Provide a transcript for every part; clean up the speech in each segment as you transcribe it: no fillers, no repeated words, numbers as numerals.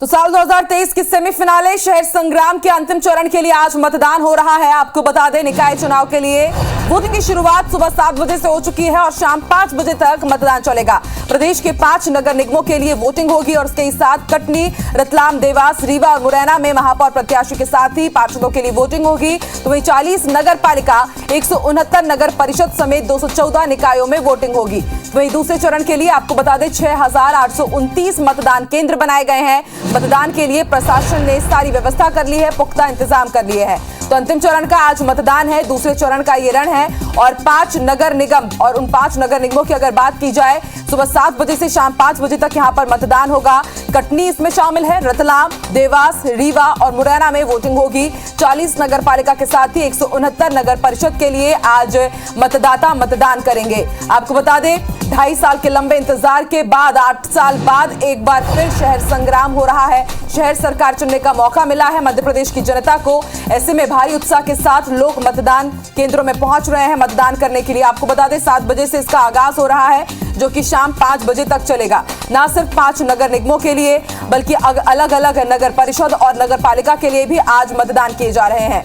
तो साल 2023 की सेमीफिनाले शहर संग्राम के अंतिम चरण के लिए आज मतदान हो रहा है। आपको बता दें, निकाय चुनाव के लिए वोटिंग की शुरुआत सुबह 7 बजे से हो चुकी है और शाम 5 बजे तक मतदान चलेगा। प्रदेश के 5 नगर निगमों के लिए वोटिंग होगी और उसके साथ कटनी, रतलाम, देवास, रीवा और मुरैना में महापौर प्रत्याशी के साथ ही पार्षदों के लिए वोटिंग होगी। तो वहीं 40 नगर पालिका, 169 नगर परिषद समेत 214 निकायों में वोटिंग होगी। वहीं दूसरे चरण के लिए आपको बता दें 6,829 मतदान केंद्र बनाए गए हैं। मतदान के लिए प्रशासन ने सारी व्यवस्था कर ली है, पुख्ता इंतजाम कर लिए हैं। तो अंतिम चरण का आज मतदान है, दूसरे चरण का ये रण है और 5 नगर निगम और उन 5 नगर निगमों की अगर बात की जाए, सुबह 7 बजे से शाम 5 बजे तक यहां पर मतदान होगा। कटनी इसमें शामिल है, रतलाम, देवास, रीवा और मुरैना में वोटिंग होगी। 40 नगर पालिका के साथ ही 169 नगर परिषद के लिए आज मतदाता मतदान करेंगे। आपको बता दें, 2.5 साल के लंबे इंतजार के बाद 8 साल बाद एक बार फिर शहर संग्राम हो रहा है। शहर सरकार चुनने का मौका मिला है मध्य प्रदेश की जनता को। ऐसे में भारी उत्साह के साथ लोग मतदान केंद्रों में पहुंच रहे हैं मतदान करने के लिए। आपको बता दें 7 बजे से इसका आगाज हो रहा है, जो कि शाम 5 बजे तक चलेगा। ना सिर्फ 5 नगर निगमों के लिए बल्कि अलग अलग नगर परिषद और नगर पालिका के लिए भी आज मतदान किए जा रहे हैं।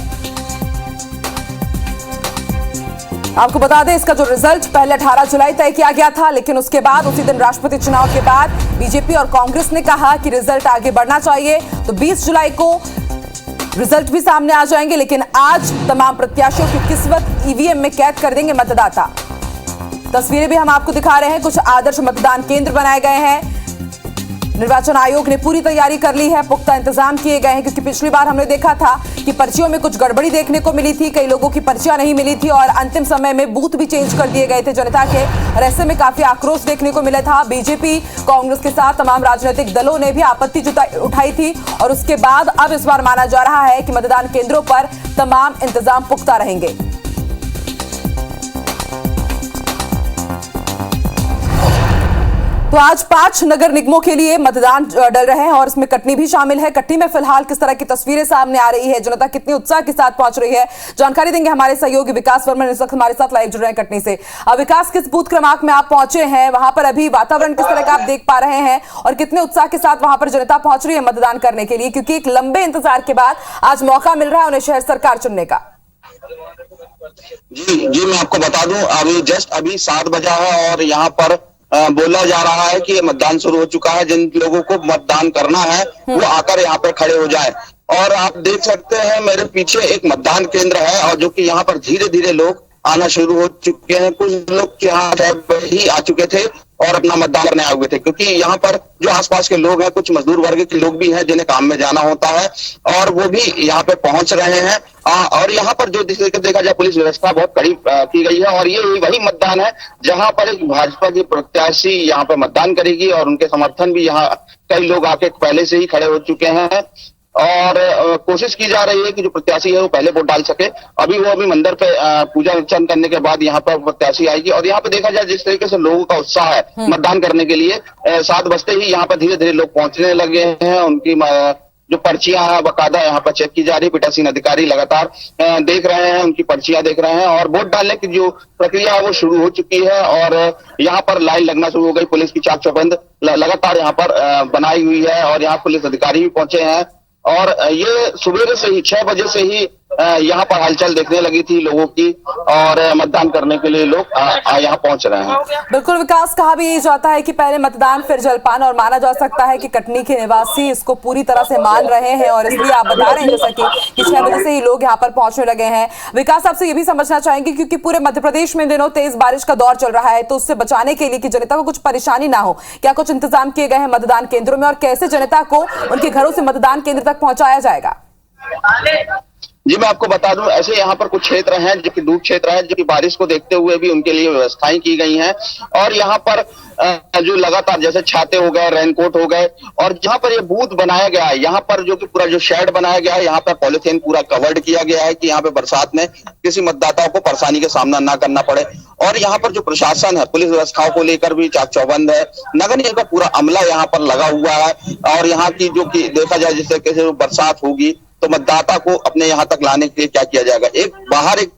आपको बता दें, इसका जो रिजल्ट पहले 18 जुलाई तय किया गया था, लेकिन उसके बाद उसी दिन राष्ट्रपति चुनाव के बाद बीजेपी और कांग्रेस ने कहा कि रिजल्ट आगे बढ़ना चाहिए। तो 20 जुलाई को रिजल्ट भी सामने आ जाएंगे, लेकिन आज तमाम प्रत्याशियों की किस्मत ईवीएम में कैद कर देंगे मतदाता। तस्वीरें भी हम आपको दिखा रहे हैं। कुछ आदर्श मतदान केंद्र बनाए गए हैं। निर्वाचन आयोग ने पूरी तैयारी कर ली है, पुख्ता इंतजाम किए गए हैं, क्योंकि पिछली बार हमने देखा था कि पर्चियों में कुछ गड़बड़ी देखने को मिली थी, कई लोगों की पर्चियां नहीं मिली थी और अंतिम समय में बूथ भी चेंज कर दिए गए थे जनता के। और ऐसे में काफी आक्रोश देखने को मिला था। बीजेपी, कांग्रेस के साथ तमाम राजनीतिक दलों ने भी आपत्ति उठाई थी और उसके बाद अब इस बार माना जा रहा है कि मतदान केंद्रों पर तमाम इंतजाम पुख्ता रहेंगे। तो आज 5 नगर निगमों के लिए मतदान डल रहे हैं और इसमें कटनी भी शामिल है। कटनी में फिलहाल किस तरह की तस्वीरें सामने आ रही है, जनता कितने उत्साह के साथ पहुंच रही है, जानकारी देंगे हमारे सहयोगी विकास वर्मा इस वक्त हमारे साथ लाइव जुड़ रहे हैं कटनी से। विकास, किस बूथ क्रमांक में आप पहुंचे हैं, वहां पर अभी वातावरण किस तरह का आप देख पा रहे हैं और कितने उत्साह के साथ वहां पर जनता पहुंच रही है मतदान करने के लिए, क्योंकि एक लंबे इंतजार के बाद आज मौका मिल रहा है उन्हें शहर सरकार चुनने का। जी मैं आपको बता दूं, अभी 7 बजा है और यहाँ पर बोला जा रहा है कि मतदान शुरू हो चुका है। जिन लोगों को मतदान करना है वो आकर यहाँ पर खड़े हो जाए। और आप देख सकते हैं मेरे पीछे एक मतदान केंद्र है और जो कि यहाँ पर धीरे धीरे लोग आना शुरू हो चुके हैं। कुछ लोग यहाँ ही आ चुके थे और अपना मतदान करने आए हुए थे, क्योंकि यहाँ पर जो आसपास के लोग हैं, कुछ मजदूर वर्ग के लोग भी हैं जिन्हें काम में जाना होता है और वो भी यहाँ पे पहुंच रहे हैं। और यहाँ पर जो देखा जाए पुलिस व्यवस्था बहुत कड़ी की गई है और ये वही मतदान है जहाँ पर एक भाजपा की प्रत्याशी यहाँ पे मतदान करेगी और उनके समर्थन भी यहाँ कई लोग आके पहले से ही खड़े हो चुके हैं और कोशिश की जा रही है कि जो प्रत्याशी है वो पहले वोट डाल सके। अभी मंदिर पे पूजा अर्चन करने के बाद यहाँ पर प्रत्याशी आएगी और यहाँ पे देखा जाए जिस तरीके से लोगों का उत्साह है मतदान करने के लिए, 7 बजते ही यहाँ पर धीरे धीरे लोग पहुंचने लगे हैं। उनकी जो पर्चियां हैं बकायदा यहाँ पर चेक की जा रही है। पीठासीन अधिकारी लगातार देख रहे हैं, उनकी पर्चियां देख रहे हैं और वोट डालने की जो प्रक्रिया है वो शुरू हो चुकी है और यहाँ पर लाइन लगना शुरू हो गई। पुलिस की चाक चौबंद लगातार यहाँ पर बनाई हुई है और यहाँ पुलिस अधिकारी भी पहुंचे हैं और ये सुबह से ही 6 बजे से ही यहाँ पर हलचल देखने लगी थी लोगों की और मतदान करने के लिए लोग यहाँ पहुंच रहे हैं। बिल्कुल विकास, कहा भी यही जाता है कि पहले मतदान फिर जलपान और माना जा सकता है कि कटनी के निवासी इसको पूरी तरह से मान रहे हैं और इसलिए आप बता रहे हैं जैसा कि 6 बजे से ही लोग यहाँ पर पहुंचने लगे हैं। विकास, आपसे ये भी समझना चाहेंगे क्योंकि पूरे मध्य प्रदेश में दिनों तेज बारिश का दौर चल रहा है, तो उससे बचाने के लिए कि जनता को कुछ परेशानी ना हो, क्या कुछ इंतजाम किए गए हैं मतदान केंद्रों में और कैसे जनता को उनके घरों से मतदान केंद्र तक पहुंचाया जाएगा? जी मैं आपको बता दूं, ऐसे यहाँ पर कुछ क्षेत्र हैं जो कि डूब क्षेत्र है, जो कि बारिश को देखते हुए भी उनके लिए व्यवस्थाएं की गई हैं और यहाँ पर जो लगातार जैसे छाते हो गए, रेनकोट हो गए और जहाँ पर ये बूथ बनाया गया है, यहाँ पर जो कि पूरा जो शेड बनाया गया है, यहाँ पर पॉलिथीन पूरा कवर्ड किया गया है कि यहाँ पे बरसात में किसी मतदाताओं को परेशानी का सामना ना करना पड़े। और यहाँ पर जो प्रशासन है, पुलिस व्यवस्थाओं को लेकर भी चाक चौबंद है। नगर निगम का पूरा अमला यहाँ पर लगा हुआ है और यहाँ की जो कि देखा जाए जिस तरीके से बरसात होगी तो मतदाता को अपने यहाँ तक लाने के लिए क्या किया जाएगा। बाहर एक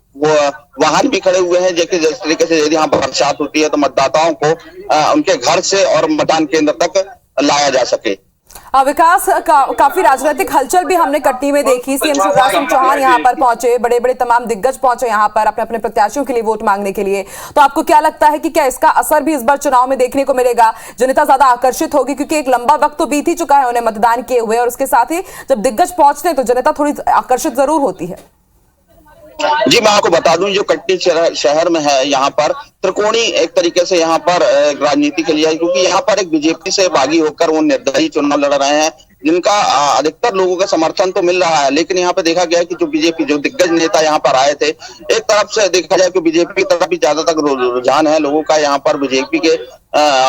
वाहन भी खड़े हुए हैं जिस तरीके से यदि यहाँ बरसात होती है तो मतदाताओं को उनके घर से और मतदान केंद्र तक लाया जा सके। विकास काफी राजनीतिक हलचल भी हमने कटनी में देखी। सीएम शिवराज सिंह चौहान यहाँ पर पहुंचे, बड़े बड़े तमाम दिग्गज पहुंचे यहाँ पर अपने अपने प्रत्याशियों के लिए वोट मांगने के लिए। तो आपको क्या लगता है कि क्या इसका असर भी इस बार चुनाव में देखने को मिलेगा? जनता ज्यादा आकर्षित होगी क्योंकि एक लंबा वक्त तो बीत ही चुका है उन्हें मतदान किए हुए, और उसके साथ ही जब दिग्गज पहुंचते हैं तो जनता थोड़ी आकर्षित जरूर होती है। जी मैं आपको बता दूं, जो कटनी शहर में है, यहाँ पर त्रिकोणी एक तरीके से यहाँ पर राजनीति के लिए है, क्योंकि यहाँ पर एक बीजेपी से बागी होकर वो निर्दलीय चुनाव लड़ रहे हैं, जिनका अधिकतर लोगों का समर्थन तो मिल रहा है। लेकिन यहाँ पे देखा गया है कि जो बीजेपी जो दिग्गज नेता यहाँ पर आए थे, एक तरफ से देखा जाए कि बीजेपी की तरफ भी ज्यादातर रुझान है लोगों का, यहाँ पर बीजेपी के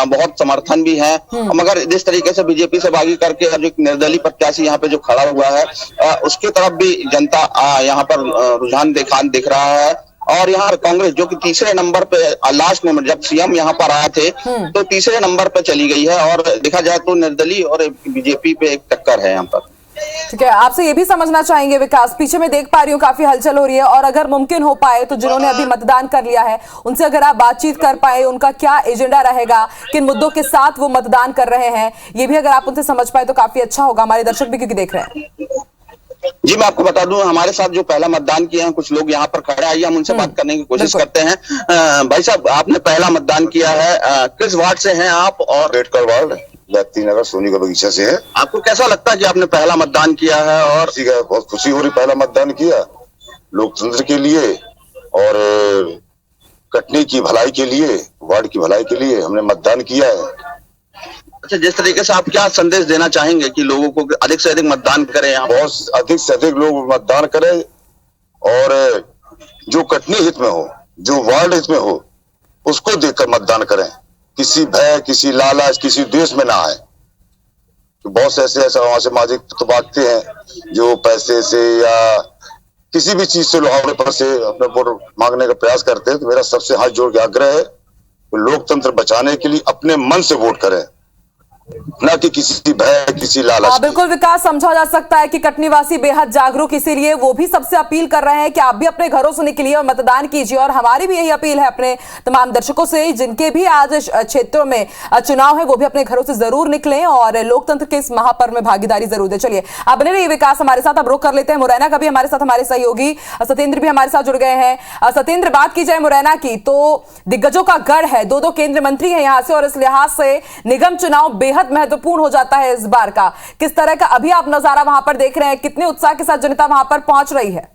बहुत समर्थन भी है। मगर जिस तरीके से बीजेपी से बागी करके जो निर्दलीय प्रत्याशी यहाँ पे जो खड़ा हुआ है, उसकी तरफ भी जनता यहाँ पर रुझान दिख रहा है। और यहाँ कांग्रेस जो कि तीसरे नंबर पे लास्ट में जब सीएम यहाँ पर आए थे तो तीसरे नंबर पे चली गई है, और देखा जाए तो निर्दलीय और बीजेपी पे एक टक्कर है यहाँ पर। ठीक है, आपसे ये भी समझना चाहेंगे विकास, पीछे मैं देख पा रही हूँ काफी हलचल हो रही है, और अगर मुमकिन हो पाए तो जिन्होंने अभी मतदान कर लिया है उनसे अगर आप बातचीत कर पाए, उनका क्या एजेंडा रहेगा, किन मुद्दों के साथ वो मतदान कर रहे हैं, ये भी अगर आप उनसे समझ पाए तो काफी अच्छा होगा, हमारे दर्शक भी क्योंकि देख रहे हैं। जी मैं आपको बता दूं, हमारे साथ जो पहला मतदान किया है कुछ लोग यहाँ पर खड़े, आइए हम उनसे बात करने की कोशिश करते हैं। भाई साहब, आपने पहला मतदान किया है, किस वार्ड से हैं आप? और अम्बेडकर वार्ड, लत्ती नगर, सोनी का बगीचा से है। आपको कैसा लगता है कि आपने पहला मतदान किया है? और बहुत खुशी हो रही, पहला मतदान किया लोकतंत्र के लिए और कटनी की भलाई के लिए, वार्ड की भलाई के लिए हमने मतदान किया है। अच्छा, जिस तरीके से आप क्या संदेश देना चाहेंगे कि लोगों को अधिक से अधिक मतदान करें? यहाँ बहुत अधिक से अधिक लोग मतदान करें और जो कटनी हित में हो, जो वार्ड हित में हो, उसको देखकर मतदान करें। किसी भय, किसी लालच, किसी द्वेष में ना आए। तो बहुत से ऐसे सामाजिक तो बांटते हैं जो पैसे से या किसी भी चीज से लोहावड़े पर से अपने वोट मांगने का प्रयास करते हैं। तो मेरा सबसे हाथ जोड़ के आग्रह है कि लोकतंत्र बचाने के लिए अपने मन से वोट करें, न कि किसी भय, किसी लालच। बिल्कुल विकास, समझा जा सकता है कि कटनीवासी बेहद जागरूक, इसीलिए वो भी सबसे अपील कर रहे हैं कि आप भी अपने घरों से निकलिए और मतदान कीजिए। और हमारी भी यही अपील है अपने तमाम दर्शकों से, जिनके भी आज क्षेत्रों में चुनाव है, वो भी अपने घरों से जरूर निकलें और लोकतंत्र के इस महापर्व में भागीदारी जरूर दें। चलिए आप बने रहिए विकास हमारे साथ, अब रुख कर लेते हैं मुरैना का भी हमारे साथ हमारे सहयोगी सत्येंद्र भी हमारे साथ जुड़ गए हैं। सत्येंद्र, बात की जाए मुरैना की तो दिग्गजों का गढ़ है, दो केंद्रीय मंत्री हैं यहाँ से, और इस लिहाज से निगम चुनाव बेहद महत्वपूर्ण हो जाता है इस बार का। किस तरह का अभी आप नजारा वहां पर देख रहे हैं, कितने उत्साह के साथ जनता वहां पर पहुंच रही है?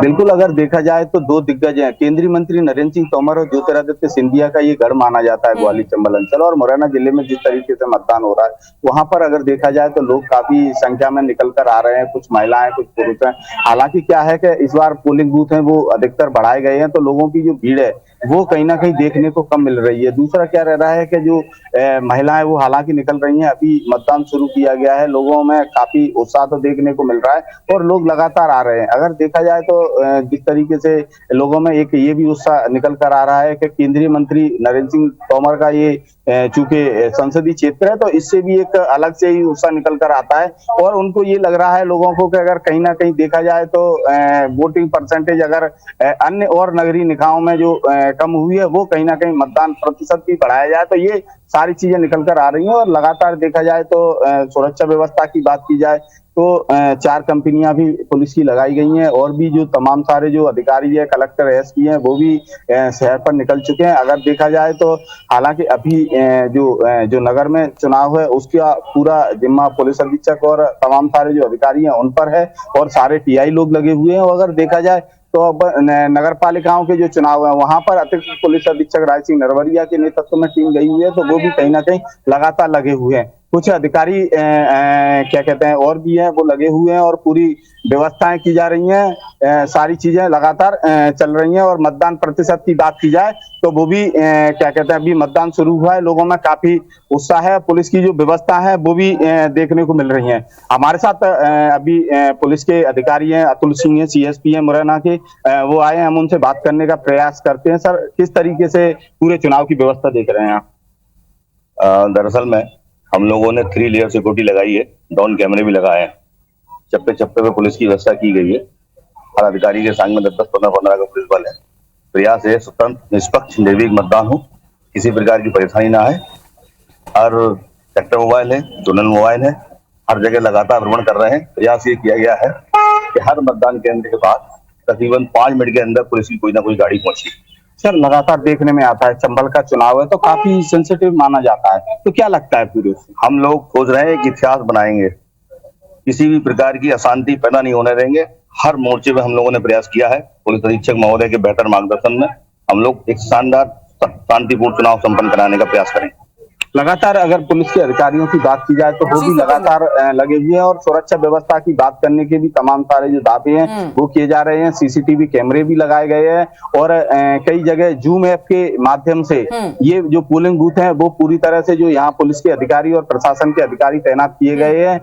बिल्कुल, अगर देखा जाए तो दो दिग्गज हैं, केंद्रीय मंत्री नरेंद्र सिंह तोमर और ज्योतिरादित्य सिंधिया का ये गढ़ माना जाता है ग्वालियर चंबल अंचल। और मुरैना जिले में जिस तरीके से मतदान हो रहा है, वहां पर अगर देखा जाए तो लोग काफी संख्या में निकल कर आ रहे हैं, कुछ महिलाएं, कुछ पुरुष हैं। हालांकि क्या है कि इस बार पोलिंग बूथ है वो अधिकतर बढ़ाए गए हैं, तो लोगों की जो भीड़ है वो कहीं ना कहीं देखने को कम मिल रही है। दूसरा क्या रह रहा है कि जो महिलाएं वो हालांकि निकल रही हैं, अभी मतदान शुरू किया गया है, लोगों में काफी उत्साह तो देखने को मिल रहा है और लोग लगातार आ रहे हैं। अगर देखा जाए तो जिस तरीके से लोगों में एक ये भी उत्साह निकल कर आ रहा है कि केंद्रीय मंत्री नरेंद्र सिंह तोमर का ये चूंकि संसदीय क्षेत्र है, तो इससे भी एक अलग से ही उत्साह निकल कर आता है। और उनको ये लग रहा है लोगों को कि अगर कहीं ना कहीं देखा जाए तो वोटिंग परसेंटेज अगर अन्य और नगरीय निकायों में जो कम हुई है, वो कहीं ना कहीं मतदान प्रतिशत भी बढ़ाया जाए, तो ये सारी चीजें निकल कर आ रही हैं। और लगातार देखा जाए तो सुरक्षा व्यवस्था की बात की जाए तो 4 कंपनियां भी पुलिस की लगाई गई हैं, और भी जो तमाम सारे जो अधिकारी है, कलेक्टर, एसपी हैं, वो भी शहर पर निकल चुके हैं। अगर देखा जाए तो हालांकि अभी जो नगर में चुनाव है उसका पूरा जिम्मा पुलिस अधीक्षक और तमाम सारे जो अधिकारी हैं उन पर है, और सारे टीआई लोग लगे हुए हैं। और अगर देखा जाए तो अब नगर पालिकाओं के जो चुनाव है वहां पर अतिरिक्त पुलिस अधीक्षक राज सिंह नरवरिया के नेतृत्व में टीम गई हुई है, तो वो भी कहीं ना कहीं लगातार लगे हुए हैं। कुछ अधिकारी क्या कहते हैं और भी हैं, वो लगे हुए हैं और पूरी व्यवस्थाएं की जा रही हैं, सारी चीजें लगातार चल रही हैं। और मतदान प्रतिशत की बात की जाए तो वो भी क्या कहते हैं, अभी मतदान शुरू हुआ है, लोगों में काफी उत्साह है, पुलिस की जो व्यवस्था है वो भी देखने को मिल रही है। हमारे साथ अभी पुलिस के अधिकारी हैं, अतुल सिंह है, सीएसपी है मुरैना के, वो आए, हम उनसे बात करने का प्रयास करते हैं। सर, किस तरीके से पूरे चुनाव की व्यवस्था देख रहे हैं आप? दरअसल में हम लोगों ने 3 लेयर सिक्योरिटी लगाई है, ड्रोन कैमरे भी लगाए हैं, चप्पे चप्पे पे पुलिस की व्यवस्था की गई है। हर अधिकारी के संग में 10-10, 15-15 का पुलिस बल है। प्रयास है स्वतंत्र, निष्पक्ष, निर्भीक मतदान हो, किसी प्रकार की परेशानी ना आए। और सेक्टर मोबाइल है, जोनल मोबाइल है, हर जगह लगातार भ्रमण कर रहे हैं। प्रयास ये किया गया है कि हर मतदान केंद्र के पास तकरीबन 5 मिनट के अंदर पुलिस की कोई ना कोई गाड़ी पहुंची। सर, लगातार देखने में आता है चंबल का चुनाव है तो काफी सेंसिटिव माना जाता है, तो क्या लगता है पूरे से? हम लोग सोच रहे हैं कि इतिहास बनाएंगे, किसी भी प्रकार की अशांति पैदा नहीं होने देंगे। हर मोर्चे पे हम लोगों ने प्रयास किया है। पुलिस अधीक्षक महोदय के बेहतर मार्गदर्शन में हम लोग एक शानदार शांतिपूर्ण चुनाव संपन्न कराने का प्रयास करेंगे। लगातार अगर पुलिस के अधिकारियों की बात की जाए तो वो भी लगातार लगे हुए हैं और सुरक्षा व्यवस्था की बात करने के भी तमाम सारे जो दावे हैं वो किए जा रहे हैं। सीसीटीवी कैमरे भी लगाए गए हैं और कई जगह जूम ऐप के माध्यम से ये जो पोलिंग बूथ हैं वो पूरी तरह से जो यहाँ पुलिस के अधिकारी और प्रशासन के अधिकारी तैनात किए गए हैं।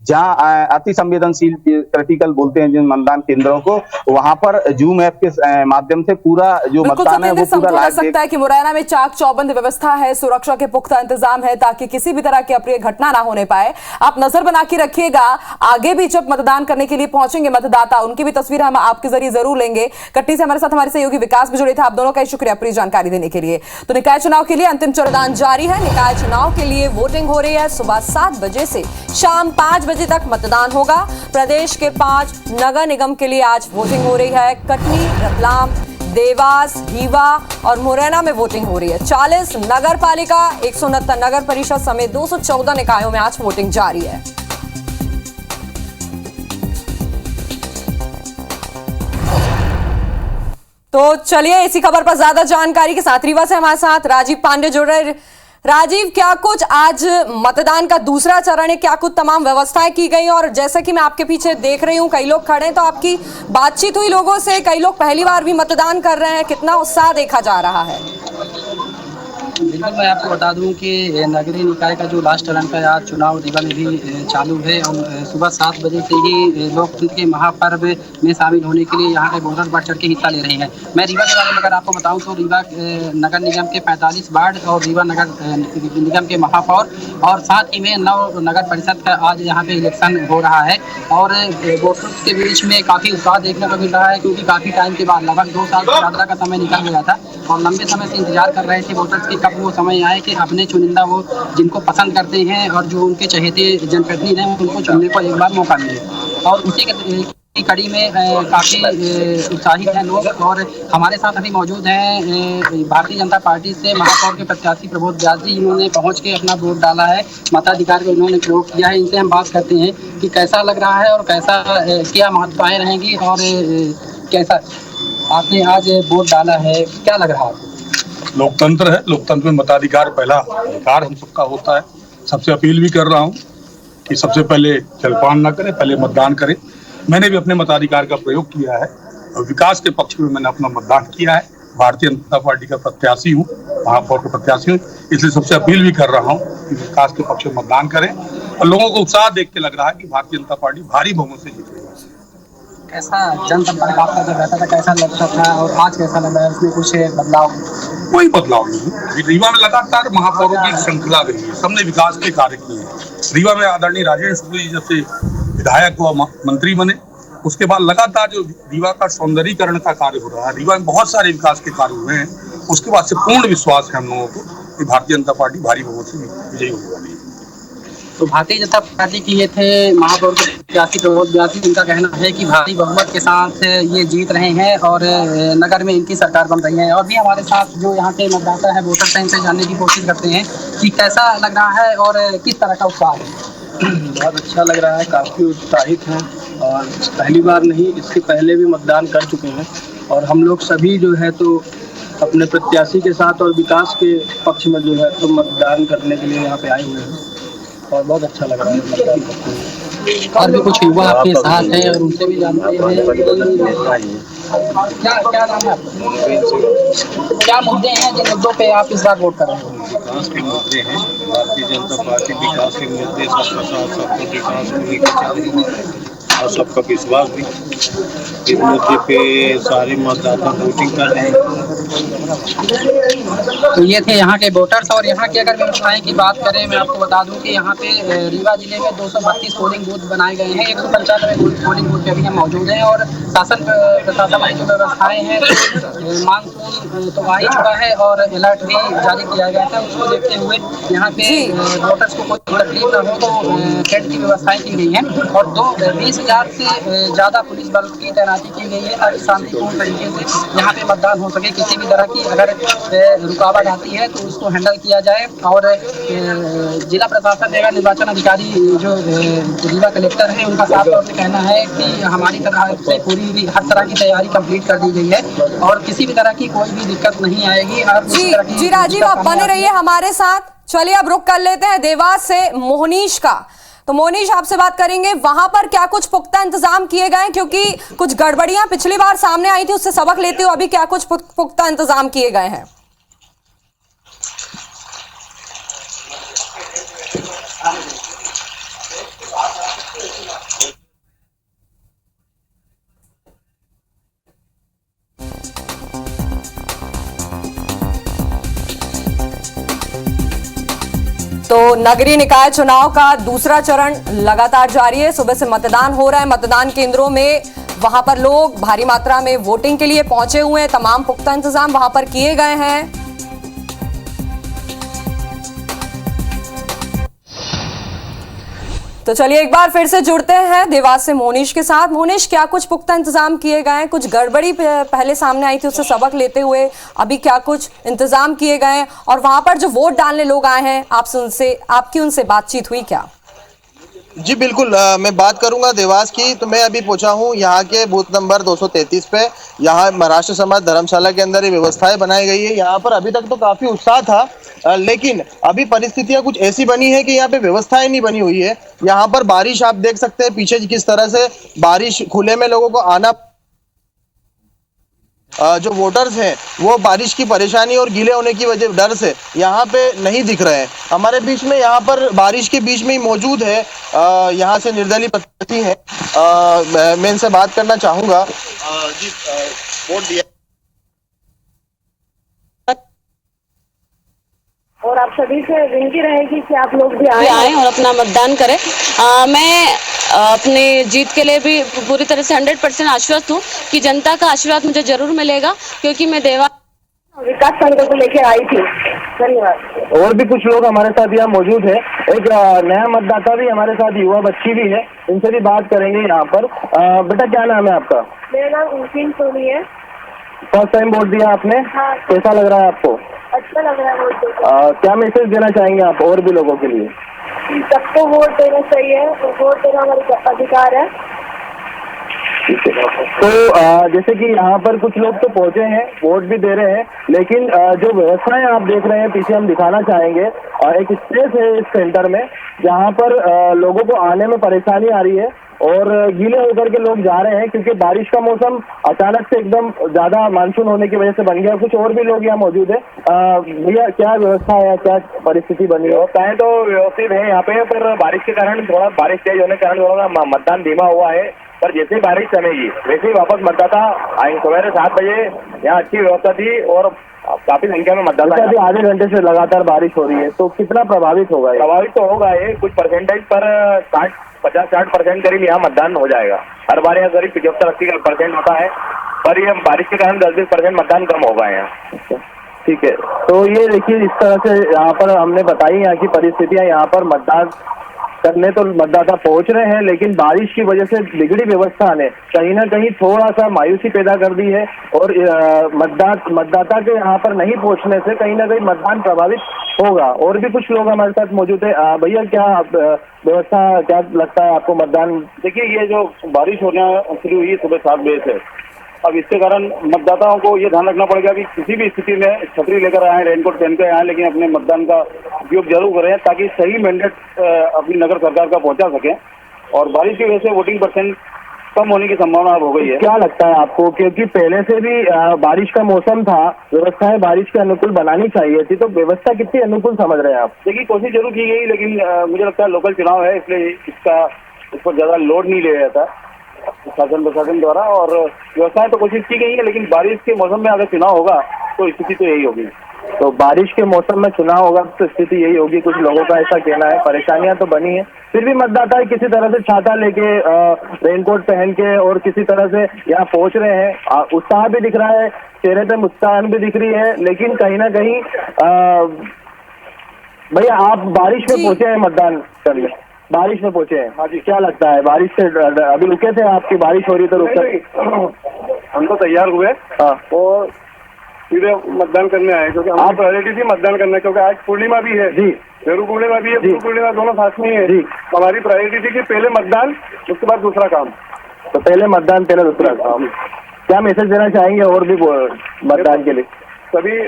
जहां अति संवेदनशील क्रिटिकल बोलते हैं जिन मतदान केंद्रों को, वहां पर जूम ऐप के माध्यम से पूरा जो मतदान है वो पूरा लाइव सकता है कि मुरैना में चाक चौबंद व्यवस्था है, सुरक्षा के पुख्ता इंतजाम है ताकि किसी भी तरह की अप्रिय घटना ना होने पाए। आप नजर बना के रखिएगा, आगे भी जब मतदान करने के लिए पहुंचेंगे मतदाता, उनकी भी तस्वीर हम आपके जरिए जरूर लेंगे। कट्टी से हमारे साथ हमारे सहयोगी विकास भी जुड़े थे। आप दोनों का शुक्रिया पूरी जानकारी देने के लिए। तो निकाय चुनाव के लिए अंतिम चरण जारी है। निकाय चुनाव के लिए वोटिंग हो रही है। सुबह 7 बजे से शाम 5 बजे तक मतदान होगा। प्रदेश के 5 नगर निगम के लिए आज वोटिंग हो रही है। कटनी, रतलाम, देवास, रीवा और मुरैना में वोटिंग हो रही है। 40 नगर पालिका, 169 नगर परिषद समेत 214 निकायों में आज वोटिंग जारी है। तो चलिए इसी खबर पर ज्यादा जानकारी के साथ रीवा से हमारे साथ राजीव पांडे जुड़ रहे। राजीव, क्या कुछ आज मतदान का दूसरा चरण है, क्या कुछ तमाम व्यवस्थाएं की गई? और जैसा कि मैं आपके पीछे देख रही हूं कई लोग खड़े हैं, तो आपकी बातचीत हुई लोगों से? कई लोग पहली बार भी मतदान कर रहे हैं, कितना उत्साह देखा जा रहा है? बिल्कुल, मैं आपको बता दूं कि नगरीय निकाय का जो लास्ट चरण का आज चुनाव रीवा में भी चालू है और सुबह 7 बजे से ही लोकतंत्र के महापर्व में शामिल होने के लिए यहाँ के वोटर बढ़ चढ़ के हिस्सा ले रहे हैं। मैं रीवा के बारे में अगर आपको बताऊं तो रीवा नगर निगम के 45 वार्ड और रीवा नगर निगम के महापौर और साथ ही में 9 नगर परिषद का आज यहाँ पे इलेक्शन हो रहा है। और वोटर्स के बीच में काफ़ी उत्साह देखने को मिल रहा है क्योंकि काफ़ी टाइम के बाद लगभग 2 साल से ज़्यादा का समय निकल गया था और लंबे समय से इंतजार कर रहे थे वोटर्स की कब वो समय आए कि अपने चुनिंदा वो जिनको पसंद करते हैं और जो उनके चहेते जनप्रतिनिधि हैं उनको चुनने को एक बार मौका मिले। और उसी की कड़ी में काफ़ी उत्साहित हैं लोग। और हमारे साथ अभी मौजूद हैं भारतीय जनता पार्टी से महापौर के प्रत्याशी प्रबोध व्यास जी, इन्होंने पहुंच के अपना वोट डाला है, मताधिकार को इन्होंने प्रयोग किया है। इनसे हम बात करते हैं कि कैसा लग रहा है और कैसा क्या महत्वाएँ रहेंगी और कैसा आपने आज वोट डाला है, क्या लग रहा है? लोकतंत्र है, लोकतंत्र में मताधिकार पहला अधिकार हम सबका होता है। सबसे अपील भी कर रहा हूँ कि सबसे पहले जलपान न करें, पहले मतदान करें। मैंने भी अपने मताधिकार का प्रयोग किया है और विकास के पक्ष में मैंने अपना मतदान किया है। भारतीय जनता पार्टी का प्रत्याशी हूँ, महापौर का प्रत्याशी हूँ, इसलिए सबसे अपील भी कर रहा हूँ कि विकास के पक्ष में मतदान करें। और लोगों को उत्साह देख के लग रहा है कि भारतीय जनता पार्टी भारी बहुमत से जीतेगी। कैसा जनसंपर्क आपका जब रहता था, कैसा लगता था और आज कैसा लग रहा है? उसमें कुछ बदलाव? कोई बदलाव नहीं। रीवा में लगातार महापौरों की श्रृंखला रही है, सबने विकास के कार्य किए हैं। रीवा में आदरणीय राजेंद्र शुक्ल जी जब से विधायक व मंत्री बने उसके बाद लगातार जो रीवा का सौंदर्यीकरण का कार्य हो रहा है, रीवा में बहुत सारे विकास के कार्य हुए हैं। उसके बाद से पूर्ण विश्वास है हम लोगों को कि भारतीय जनता पार्टी भारी बहुमत से विजयी होने वाली है। तो भारतीय जनता पार्टी की ये थे महापौर के प्रत्याशी प्रबोध व्यास। इनका कहना है कि भारी बहुमत के साथ ये जीत रहे हैं और नगर में इनकी सरकार बन रही है। और भी हमारे साथ जो यहाँ के मतदाता है वोटर हैं, इनसे जानने की कोशिश करते हैं कि कैसा लग रहा है और किस तरह का उत्साह है। बहुत अच्छा लग रहा है, काफ़ी उत्साहित हैं और पहली बार नहीं, इसके पहले भी मतदान कर चुके हैं। और हम लोग सभी जो है तो अपने प्रत्याशी के साथ और विकास के पक्ष में जो है तो मतदान करने के लिए यहाँ पे आए हुए हैं और बहुत अच्छा लग रहा है मतदान करते हुए। और भी कुछ युवा आपके साथ हैं और उनसे भी जानते हैं। क्या नाम है आपका? क्या मुद्दे हैं जिन मुद्दों पे आप इस बार वोट कर रहे हैं? विकास के मुद्दे हैं, भारतीय जनता पार्टी विकास के मुद्दे, सबका साथ सबका विकास को लेकर चल रही है और सबका विश्वास भी। इस मुद्दे पे सारे मतदाता वोटिंग कर रहे हैं तो ये थे यहाँ के वोटर्स। और यहाँ की अगर व्यवस्थाएं की बात करें, मैं आपको बता दूं कि यहाँ पे रीवा जिले में 232 पोलिंग बूथ बनाए गए हैं। 195 पोलिंग बूथ पे अभी हम मौजूद हैं। और शासन प्रशासन की जो व्यवस्थाएं हैं, मानसून तो आ ही चुका है और अलर्ट भी जारी किया गया था। उसको देखते हुए यहाँ पे वोटर्स को कोई तकलीफ न हो तो टेंट की व्यवस्थाएं की गई हैं। और 20,000 से ज़्यादा पुलिस बल की तैनाती की गई है ताकि शांतिपूर्ण तरीके से यहाँ पे मतदान हो सके। किसी भी तरह की अगर रुकावट आती है तो उसको हैंडल किया जाए। और जिला प्रशासन एवं निर्वाचन अधिकारी जो रीवा कलेक्टर है, उनका साफ तौर से कहना है कि हमारी तरफ से पूरी हर तरह की तैयारी कंप्लीट कर दी गई है और किसी भी तरह की कोई भी दिक्कत नहीं आएगी। और जी राजीव, आप बने रहिए हमारे साथ। चलिए अब रुक कर लेते हैं देवास से मोहनीश का। तो मोहनीश, आपसे बात करेंगे, वहां पर क्या कुछ पुख्ता इंतजाम किए गए, क्योंकि कुछ गड़बड़ियां पिछली बार सामने आई थी, उससे सबक लेते हुए अभी क्या कुछ पुख्ता इंतजाम किए गए हैं? तो नगरीय निकाय चुनाव का दूसरा चरण लगातार जारी है। सुबह से मतदान हो रहा है। मतदान केंद्रों में वहां पर लोग भारी मात्रा में वोटिंग के लिए पहुंचे हुए हैं। तमाम पुख्ता इंतजाम वहां पर किए गए हैं। तो चलिए एक बार फिर से जुड़ते हैं देवास से मोहनीश के साथ। मोहनीश, क्या कुछ पुख्ता इंतजाम किए गए हैं? कुछ गड़बड़ी पहले सामने आई थी, उससे सबक लेते हुए अभी क्या कुछ इंतजाम किए गए हैं? और वहां पर जो वोट डालने लोग आए हैं, आपकी उनसे बातचीत हुई क्या? जी बिल्कुल, मैं बात करूंगा देवास की। तो मैं अभी पहुंचा हूं यहाँ के बूथ नंबर 233 पे। यहाँ महाराष्ट्र समाज धर्मशाला के अंदर ये व्यवस्थाएं बनाई गई है। यहाँ पर अभी तक तो काफी उत्साह था, लेकिन अभी परिस्थितियां कुछ ऐसी बनी है कि यहाँ पे व्यवस्थाएं नहीं बनी हुई है। यहाँ पर बारिश आप देख सकते हैं पीछे किस तरह से बारिश, खुले में लोगों को आना, जो वोटर्स हैं वो बारिश की परेशानी और गीले होने की वजह डर से यहाँ पे नहीं दिख रहे हैं। हमारे बीच में यहाँ पर बारिश के बीच में ही मौजूद है यहाँ से निर्दलीय प्रत्याशी हैं। मैं इनसे बात करना चाहूंगा। जी, वोट दिया और आप सभी से विनती रहेगी कि आप लोग भी आए और अपना मतदान करें। मैं अपने जीत के लिए भी पूरी तरह से 100% आश्वस्त हूँ कि जनता का आशीर्वाद मुझे जरूर मिलेगा, क्योंकि मैं देवा विकास संघ को लेकर आई थी। धन्यवाद। और भी कुछ लोग हमारे साथ यहाँ मौजूद है। एक नया मतदाता भी हमारे साथ, युवा बच्ची भी है, इनसे भी बात करेंगे यहाँ पर। बेटा, क्या नाम है आपका? मेरा नाम उनकीन सोनी है। फर्स्ट टाइम वोट दिया आपने? हाँ। कैसा लग रहा है आपको? अच्छा लग रहा है वोट देकर। क्या मैसेज देना चाहेंगे आप और भी लोगों के लिए? सबको वोट देना चाहिए, वोट देना हमारा अधिकार है। तो जैसे कि यहाँ पर कुछ लोग तो पहुंचे हैं, वोट भी दे रहे हैं, लेकिन जो व्यवस्थाएं आप देख रहे हैं पीछे, हम दिखाना चाहेंगे। एक स्पेस है इस सेंटर में जहाँ पर लोगों को आने में परेशानी आ रही है और गीले होकर के लोग जा रहे हैं, क्योंकि बारिश का मौसम अचानक से एकदम ज्यादा मानसून होने की वजह से बन गया। कुछ और भी लोग यहाँ मौजूद है। भैया, क्या व्यवस्था है, क्या परिस्थिति बनी है? व्यवस्थाएं तो व्यवस्थित है यहाँ पे, पर बारिश के कारण, थोड़ा बारिश तेज होने के कारण थोड़ा मतदान धीमा हुआ है। पर जैसे ही बारिश थमेगी वैसे ही वापस मतदाता आएंगे। सवेरे 7 बजे यहाँ अच्छी व्यवस्था थी और काफी संख्या में मतदाता। अभी आधे घंटे से लगातार बारिश हो रही है, तो कितना प्रभावित होगा? प्रभावित तो होगा ये कुछ परसेंटेज, पर 50-60% करीब यहाँ मतदान हो जाएगा। हर बार यहाँ करीब 75-80% होता है, पर ये बारिश के कारण 10-20% मतदान कम होगा यहाँ। ठीक है, तो ये देखिए, इस तरह से यहाँ पर हमने बताई यहाँ की परिस्थितियाँ। यहाँ पर मतदान करने तो मतदाता पहुंच रहे हैं, लेकिन बारिश की वजह से बिगड़ी व्यवस्था ने कहीं ना कहीं थोड़ा सा मायूसी पैदा कर दी है और मतदाता के यहाँ पर नहीं पहुंचने से कहीं ना कहीं मतदान प्रभावित होगा। और भी कुछ लोग हमारे साथ मौजूद है। भैया, क्या व्यवस्था, क्या लगता है आपको मतदान? देखिए, ये जो बारिश होना शुरू हुई सुबह 7 बजे से, अब इसके कारण मतदाताओं को ये ध्यान रखना पड़ेगा कि किसी भी स्थिति में छतरी लेकर आए, रेनकोट पहन कर आए, लेकिन अपने मतदान का उपयोग जरूर करें ताकि सही मैंडेट अपनी नगर सरकार का पहुंचा सकें। और बारिश की वजह से वोटिंग परसेंट कम होने की संभावना हो गई है। क्या लगता है आपको, क्योंकि पहले से भी बारिश का मौसम था, व्यवस्थाएं बारिश के अनुकूल बनानी चाहिए थी, तो व्यवस्था कितनी अनुकूल समझ रहे हैं आप? देखिए, कोशिश जरूर की गई, लेकिन मुझे लगता है लोकल चुनाव है, इसलिए इस पर ज्यादा लोड नहीं लिया जाता शासन प्रशासन द्वारा। और व्यवस्थाएं तो कोशिश की गई है, लेकिन बारिश के मौसम में अगर चुनाव होगा तो स्थिति तो यही होगी। तो बारिश के मौसम में चुनाव होगा तो स्थिति यही होगी, कुछ लोगों का ऐसा कहना है। परेशानियां तो बनी है, फिर भी मतदाता किसी तरह से छाता लेके रेनकोट पहन के और किसी तरह से यहाँ पहुंच रहे हैं। उत्साह भी दिख रहा है, चेहरे पे मुस्कान भी दिख रही है, लेकिन कहीं ना कहीं भैया आप बारिश में पहुंचे हैं मतदान करने, बारिश में पहुंचे हैं। हाँ जी, क्या लगता है बारिश से अभी रुके थे आपकी, बारिश हो रही तो रुके? हम तो तैयार हुए और सीधे मतदान करने आए, क्योंकि हमारी प्रायोरिटी थी मतदान करना, क्योंकि आज पूर्णिमा भी है जी, गुरु पूर्णिमा भी है, गुरु पूर्णिमा दोनों साथ में है जी। हमारी प्रायोरिटी थी कि पहले मतदान उसके बाद दूसरा काम। तो पहले मतदान पहले दूसरा काम। क्या मैसेज देना चाहेंगे और भी मतदान के लिए? सभी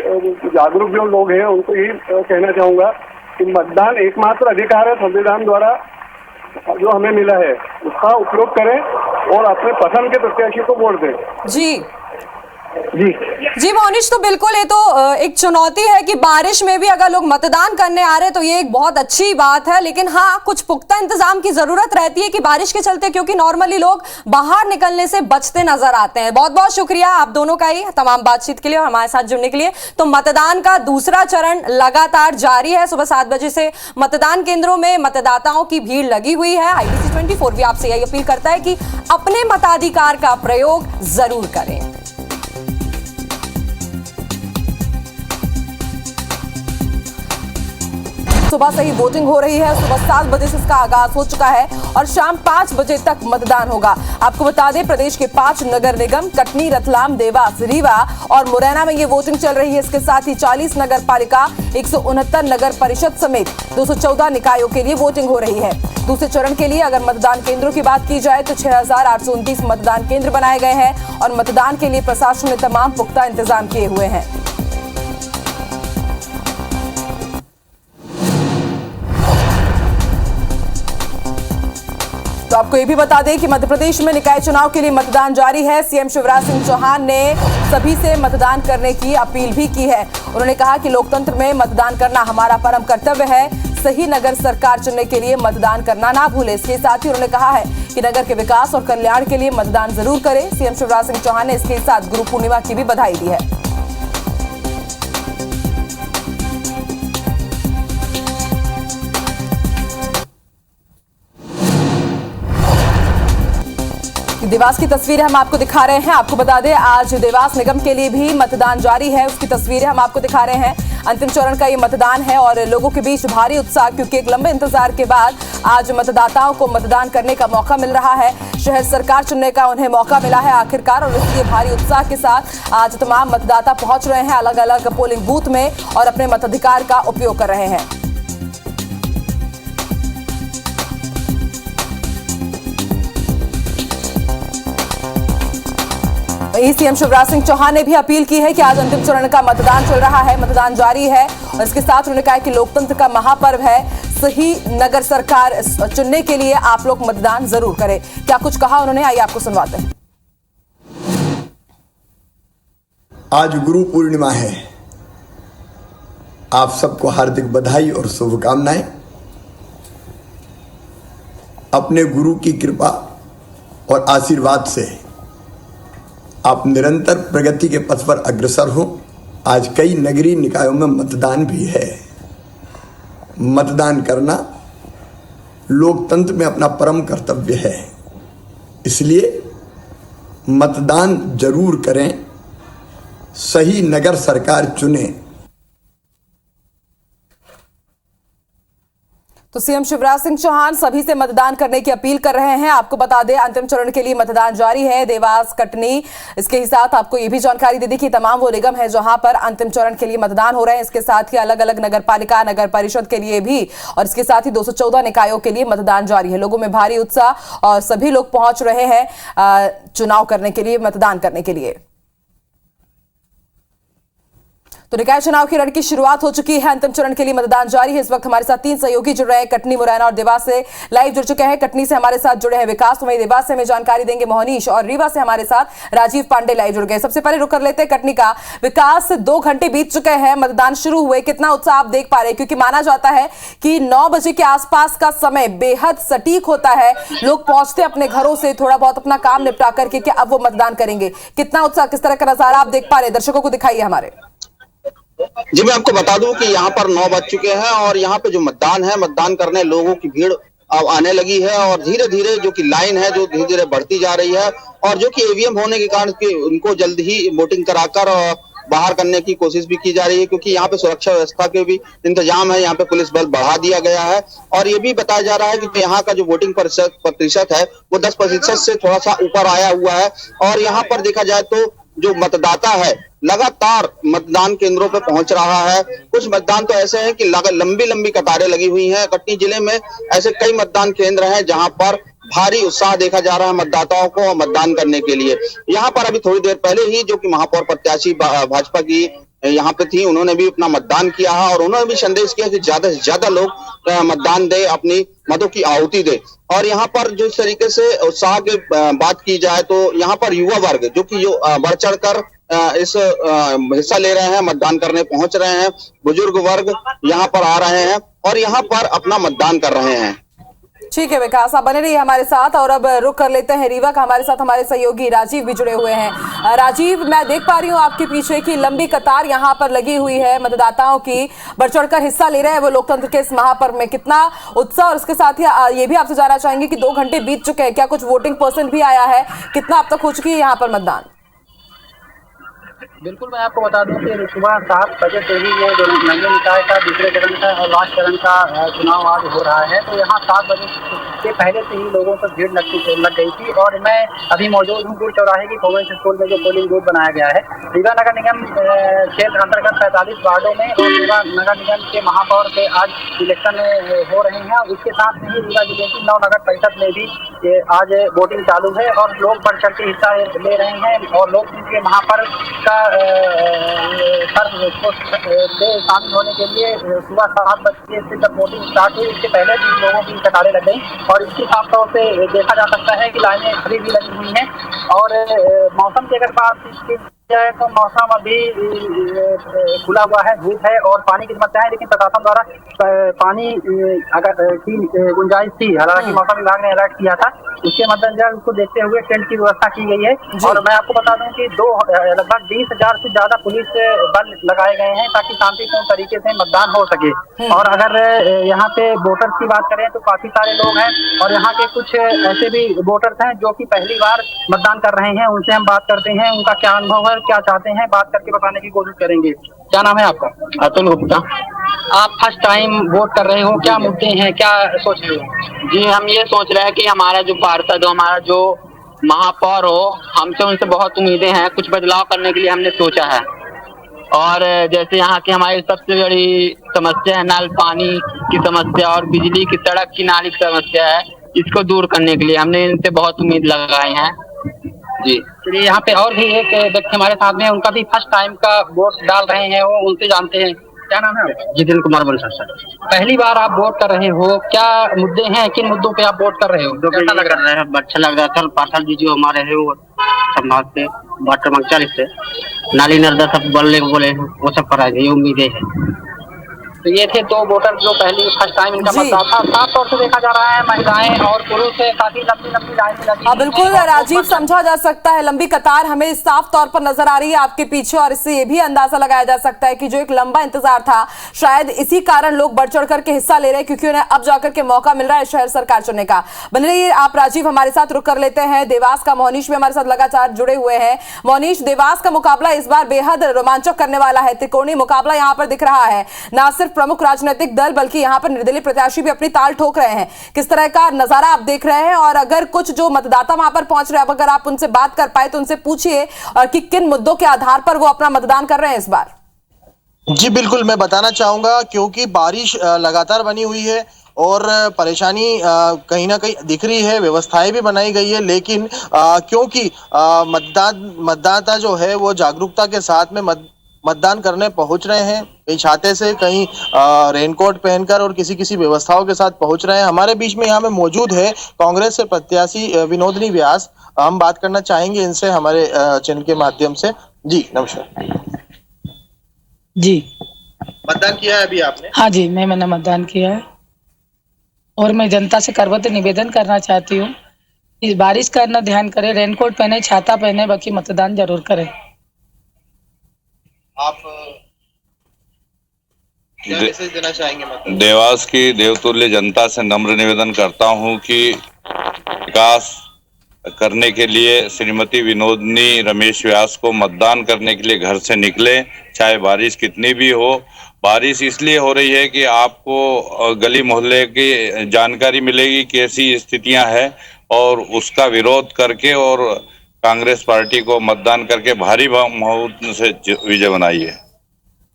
जागरूक जो लोग हैं उनको यही कहना चाहूंगा कि मतदान एकमात्र अधिकार है संविधान द्वारा जो हमें मिला है, उसका उपयोग करें और अपने पसंद के प्रत्याशी को वोट दें। जी जी मोनिश, तो बिल्कुल ये तो एक चुनौती है कि बारिश में भी अगर लोग मतदान करने आ रहे हैं तो ये एक बहुत अच्छी बात है, लेकिन हाँ कुछ पुख्ता इंतजाम की जरूरत रहती है कि बारिश के चलते, क्योंकि नॉर्मली लोग बाहर निकलने से बचते नजर आते हैं। बहुत बहुत शुक्रिया आप दोनों का ही तमाम बातचीत के लिए और हमारे साथ जुड़ने के लिए। तो मतदान का दूसरा चरण लगातार जारी है, सुबह 7 बजे से मतदान केंद्रों में मतदाताओं की भीड़ लगी हुई है। IBC 24 भी आपसे यही अपील करता है कि अपने मताधिकार का प्रयोग जरूर करें। सुबह से ही वोटिंग हो रही है, सुबह 7 बजे से इसका आगाज हो चुका है और शाम 5 बजे तक मतदान होगा। आपको बता दें प्रदेश के 5 नगर निगम कटनी, रतलाम, देवास, रीवा और मुरैना में ये वोटिंग चल रही है। इसके साथ ही 40 नगर पालिका, 169 नगर परिषद समेत 214 निकायों के लिए वोटिंग हो रही है। दूसरे चरण के लिए अगर मतदान केंद्रों की बात की जाए तो 6829 मतदान केंद्र बनाए गए हैं और मतदान के लिए प्रशासन ने तमाम पुख्ता इंतजाम किए हुए हैं। तो आपको ये भी बता दें कि मध्य प्रदेश में निकाय चुनाव के लिए मतदान जारी है। सीएम शिवराज सिंह चौहान ने सभी से मतदान करने की अपील भी की है। उन्होंने कहा कि लोकतंत्र में मतदान करना हमारा परम कर्तव्य है, सही नगर सरकार चुनने के लिए मतदान करना ना भूले। इसके साथ ही उन्होंने कहा है कि नगर के विकास और कल्याण के लिए मतदान जरूर करें। सीएम शिवराज सिंह चौहान ने इसके साथ गुरु पूर्णिमा की भी बधाई दी है। देवास की तस्वीरें हम आपको दिखा रहे हैं। आपको बता दें आज देवास निगम के लिए भी मतदान जारी है, उसकी तस्वीरें हम आपको दिखा रहे हैं। अंतिम चरण का ये मतदान है और लोगों के बीच भारी उत्साह, क्योंकि एक लंबे इंतजार के बाद आज मतदाताओं को मतदान करने का मौका मिल रहा है। शहर सरकार चुनने का उन्हें मौका मिला है आखिरकार, और इसलिए भारी उत्साह के साथ आज तमाम मतदाता पहुंच रहे हैं अलग अलग पोलिंग बूथ में और अपने मताधिकार का उपयोग कर रहे हैं। सीएम शिवराज सिंह चौहान ने भी अपील की है कि आज अंतिम चरण का मतदान चल रहा है, मतदान जारी है और इसके साथ उन्होंने कहा कि लोकतंत्र का महापर्व है, सही नगर सरकार चुनने के लिए आप लोग मतदान जरूर करें। क्या कुछ कहा उन्होंने, आइए आपको सुनवाते हैं। आज गुरु पूर्णिमा है, आप सबको हार्दिक बधाई और शुभकामनाएं। अपने गुरु की कृपा और आशीर्वाद से आप निरंतर प्रगति के पथ पर अग्रसर हो। आज कई नगरीय निकायों में मतदान भी है। मतदान करना लोकतंत्र में अपना परम कर्तव्य है, इसलिए मतदान जरूर करें, सही नगर सरकार चुनें। तो सीएम शिवराज सिंह चौहान सभी से मतदान करने की अपील कर रहे हैं। आपको बता दें अंतिम चरण के लिए मतदान जारी है देवास, कटनी। इसके ही साथ आपको ये भी जानकारी दे दी कि तमाम वो निगम है जहां पर अंतिम चरण के लिए मतदान हो रहे हैं। इसके साथ ही अलग अलग नगर पालिका, नगर परिषद के लिए भी और इसके साथ ही 214 निकायों के लिए मतदान जारी है। लोगों में भारी उत्साह और सभी लोग पहुंच रहे हैं चुनाव करने के लिए, मतदान करने के लिए। तो निकाय चुनाव की रण की शुरुआत हो चुकी है, अंतिम चरण के लिए मतदान जारी है। इस वक्त हमारे साथ 3 सहयोगी जुड़ रहे हैं, कटनी, मुरैना और देवास से लाइव जुड़ चुके हैं। कटनी से हमारे साथ जुड़े हैं विकास, वहीं देवास से हमें जानकारी देंगे मोहनीश और रीवा से हमारे साथ राजीव पांडे लाइव जुड़ गए। सबसे पहले रुक कर लेते हैं कटनी का। विकास, 2 घंटे बीत चुके हैं, मतदान शुरू हुए, कितना उत्साह आप देख पा रहे हैं? क्योंकि माना जाता है कि 9 बजे के आसपास का समय बेहद सटीक होता है, लोग पहुंचते अपने घरों से थोड़ा बहुत अपना काम निपटा करके कि अब वो मतदान करेंगे। कितना उत्साह, किस तरह का नजारा आप देख पा रहे हैं? दर्शकों को दिखाइए हमारे। जी मैं आपको बता दूं कि यहाँ पर 9 बज चुके हैं और यहाँ पे जो मतदान है, मतदान करने लोगों की भीड़ अब आने लगी है और धीरे धीरे जो कि लाइन है जो धीरे धीरे बढ़ती जा रही है और जो कि ईवीएम होने के कारण कि उनको जल्द ही वोटिंग कराकर बाहर करने की कोशिश भी की जा रही है, क्योंकि यहाँ पे सुरक्षा व्यवस्था के भी इंतजाम है। यहाँ पे पुलिस बल बढ़ा दिया गया है और ये भी बताया जा रहा है कि यहाँ का जो वोटिंग प्रतिशत है वो 10% से थोड़ा सा ऊपर आया हुआ है और यहाँ पर देखा जाए तो जो मतदाता है लगातार मतदान केंद्रों पर पहुंच रहा है। कुछ मतदान तो ऐसे हैं कि लंबी लंबी कतारें लगी हुई हैं। कटनी जिले में ऐसे कई मतदान केंद्र हैं जहां पर भारी उत्साह देखा जा रहा है मतदाताओं को मतदान करने के लिए। यहाँ पर अभी थोड़ी देर पहले ही जो कि महापौर प्रत्याशी भाजपा की यहाँ पे थी, उन्होंने भी अपना मतदान किया है और उन्होंने भी संदेश किया कि ज्यादा से ज्यादा लोग मतदान दे, अपनी मतों की आहुति दे। और यहाँ पर जिस तरीके से उत्साह की बात की जाए तो यहाँ पर युवा वर्ग जो कि बढ़ चढ़कर इस हिस्सा ले रहे हैं, मतदान करने पहुंच रहे हैं, बुजुर्ग वर्ग यहाँ पर आ रहे हैं और यहाँ पर अपना मतदान कर रहे हैं। ठीक है विकास, आप बने रहिए हमारे साथ और अब रुक कर लेते हैं रीवा का। हमारे साथ हमारे सहयोगी राजीव भी जुड़े हुए हैं। राजीव, मैं देख पा रही हूँ आपके पीछे की लंबी कतार यहाँ पर लगी हुई है मतदाताओं की, बढ़ चढ़कर हिस्सा ले रहे हैं वो लोकतंत्र के इस महापर्व में। कितना उत्साह, और इसके साथ ही ये भी आपसे जानना चाहेंगे कि 2 घंटे बीत चुके हैं, क्या कुछ वोटिंग परसेंट भी आया है, कितना अब तक हो चुकी है यहाँ पर मतदान? बिल्कुल, मैं आपको बता दूं कि सुबह 7 बजे से ही ये जो नगर निकाय का दूसरे चरण का और लास्ट चरण का चुनाव आज हो रहा है, तो यहाँ 7 बजे से पहले से ही लोगों पर भीड़ लग गई थी। और मैं अभी मौजूद हूँ गुड़ चौराहे की कॉन्वेंट स्कूल में जो पोलिंग बूथ बनाया गया है। रीवा नगर निगम क्षेत्र अंतर्गत 45 वार्डों में और रीवा नगर निगम के महापौर के आज इलेक्शन हो रहे हैं और इसके साथ ही रीवा जिले की 9 नगर परिषद में भी आज वोटिंग चालू है और लोग बढ़ चढ़ के हिस्सा ले रहे हैं और लोग के महापर्व का शामिल होने के लिए सुबह 7 बजे से जब वोटिंग स्टार्ट हुई उससे पहले भी लोगों की कतारें लग गई और इसके साफ तौर से देखा जा सकता है कि लाइनें अभी भी लगी हुई हैं। और मौसम की अगर बात की जाए तो मौसम अभी खुला हुआ है, धूप है और पानी की समस्या है, लेकिन प्रशासन द्वारा पानी अगर की गुंजाइश थी, हालांकि मौसम विभाग ने अलर्ट किया था, उसके मद्देनजर उसको देखते हुए टेंट की व्यवस्था की गई है। और मैं आपको बता दूं कि लगभग 20,000 से ज्यादा पुलिस बल लगाए गए हैं ताकि शांतिपूर्ण तरीके से मतदान हो सके। और अगर यहाँ पे वोटर्स की बात करें तो काफी सारे लोग हैं और यहाँ के कुछ ऐसे भी वोटर्स हैं जो कि पहली बार मतदान कर रहे हैं, उनसे हम बात करते हैं, उनका क्या अनुभव है, क्या चाहते हैं, बात करके बताने की कोशिश करेंगे। क्या नाम है आपका? अतुल गुप्ता। आप फर्स्ट टाइम वोट कर रहे हो, क्या मुद्दे हैं, क्या सोच रहे हो? जी, हम ये सोच रहे हैं कि हमारा जो पार्षद हो, हमारा जो महापौर हो, हमसे उनसे बहुत उम्मीदें हैं, कुछ बदलाव करने के लिए हमने सोचा है। और जैसे यहाँ की हमारी सबसे बड़ी समस्या है नल पानी की समस्या और बिजली की, सड़क की, नाली की समस्या है, इसको दूर करने के लिए हमने इनसे बहुत उम्मीद लगाए हैं। जी, चलिए यहाँ पे और भी एक व्यक्ति हमारे साथ में, उनका भी फर्स्ट टाइम का वोट डाल रहे हैं, वो उनसे जानते हैं। क्या नाम है? जितेंद्र कुमार बंसल सर। पहली बार आप वोट कर रहे हो, क्या मुद्दे हैं, किन मुद्दों पे आप वोट कर रहे हो? कैसा लग रहा है? अच्छा लग रहा है। पार्षद जी जो हमारे है वो समाज से वाटर मंगचाली से नाली नर्दा सब बोले वो सब करा ये उम्मीदें है। तो ये थे 2 वोटर जो पहली फर्स्ट टाइम इनका मतदान था। साफ तौर से देखा जा रहा है महिलाएं और पुरुष काफी लंबी लाइन लगी। हाँ बिल्कुल राजीव, समझा जा सकता है, लंबी कतार हमें साफ तौर पर नजर आ रही है आपके पीछे और इससे ये भी अंदाजा लगाया जा सकता है कि जो एक लंबा इंतजार था शायद इसी कारण लोग बढ़ चढ़ करके हिस्सा ले रहे हैं, क्योंकि उन्हें अब जाकर के मौका मिल रहा है शहर सरकार चुनने का। बने रहिए आप राजीव, हमारे साथ रुक कर लेते हैं देवास का। मोनीश भी हमारे साथ लगातार जुड़े हुए हैं। मोनीश, देवास का मुकाबला इस बार बेहद रोमांचक करने वाला है, त्रिकोणीय मुकाबला यहाँ पर दिख रहा है। न सिर्फ प्रमुख राजनीतिक दल बल्कि यहाँ पर निर्दलीय प्रत्याशी भी अपनी ताल ठोक रहे हैं। किस तरह का नजारा आप देख रहे हैं और अगर कुछ जो मतदाता वहां पर पहुंच रहे हैं, अगर आप उनसे बात कर पाए तो उनसे पूछिए कि किन मुद्दों के आधार पर वो अपना मतदान कर रहे हैं इस बार। जी बिल्कुल, मैं बताना चाहूंगा क्योंकि बारिश लगातार बनी हुई है और परेशानी कहीं ना कहीं दिख रही है, व्यवस्थाएं भी बनाई गई है, लेकिन क्योंकि मतदाता जो है वो जागरूकता के साथ में मतदान करने पहुंच रहे हैं, कहीं छाते से, कहीं रेनकोट पहनकर और किसी व्यवस्थाओं के साथ पहुंच रहे हैं। हमारे बीच में यहाँ में मौजूद है कांग्रेस से प्रत्याशी विनोदनी व्यास, हम बात करना चाहेंगे इनसे हमारे चैनल के माध्यम से। जी नमस्कार। जी, मतदान किया है अभी आपने? हाँ जी, मैंने मतदान किया है और मैं जनता से करवत निवेदन करना चाहती हूँ, इस बारिश का न ध्यान करें, रेनकोट पहने, छाता पहने, बाकी मतदान जरूर करें। आप क्या मैसेज देना चाहेंगे? देवास की देवतुल्य जनता से नम्र निवेदन करता हूं कि विकास करने के लिए श्रीमती विनोदनी रमेश व्यास को मतदान करने के लिए घर से निकले, चाहे बारिश कितनी भी हो। बारिश इसलिए हो रही है कि आपको गली मोहल्ले की जानकारी मिलेगी कैसी स्थितियां हैं, और उसका विरोध करके और कांग्रेस पार्टी को मतदान करके भारी बहुमत से विजय बनाइए।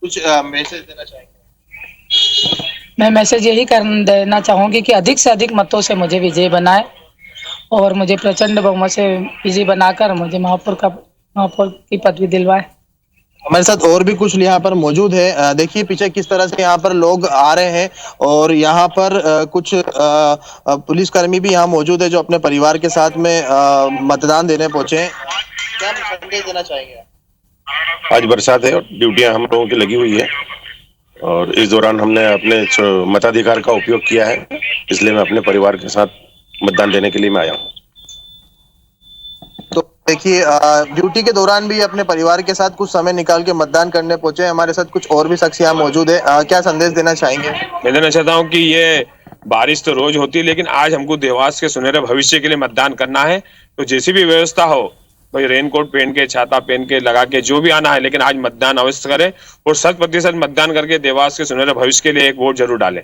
कुछ मैसेज देना चाहेंगे? मैं मैसेज यही देना चाहूंगी कि अधिक से अधिक मतों से मुझे विजय बनाए और मुझे प्रचंड बहुमत से विजय बनाकर मुझे महापौर की पदवी दिलवाए। हमारे साथ और भी कुछ यहाँ पर मौजूद है। देखिए पीछे किस तरह से यहाँ पर लोग आ रहे हैं और यहाँ पर कुछ पुलिसकर्मी भी यहाँ मौजूद है जो अपने परिवार के साथ में मतदान देने पहुंचे हैं। क्या संदेश देना चाहेंगे? आज बरसात है और ड्यूटियां हम लोगों की लगी हुई है और इस दौरान हमने अपने मताधिकार का उपयोग किया है, इसलिए मैं अपने परिवार के साथ मतदान देने के लिए मैं आया हूँ। तो देखिए ड्यूटी के दौरान भी अपने परिवार के साथ कुछ समय निकाल के मतदान करने पहुंचे। हमारे साथ कुछ और भी शख्स यहाँ मौजूद है। क्या संदेश देना चाहेंगे? मैं देना चाहता हूँ कि ये बारिश तो रोज होती है, लेकिन आज हमको देवास के सुनहरे भविष्य के लिए मतदान करना है। तो जैसी भी व्यवस्था हो, भाई रेनकोट पहन के, छाता पहन के, लगा के जो भी आना है, लेकिन आज मतदान अवश्य करें और 100% मतदान करके देवास के सुनहरे भविष्य के लिए एक वोट जरूर डालें।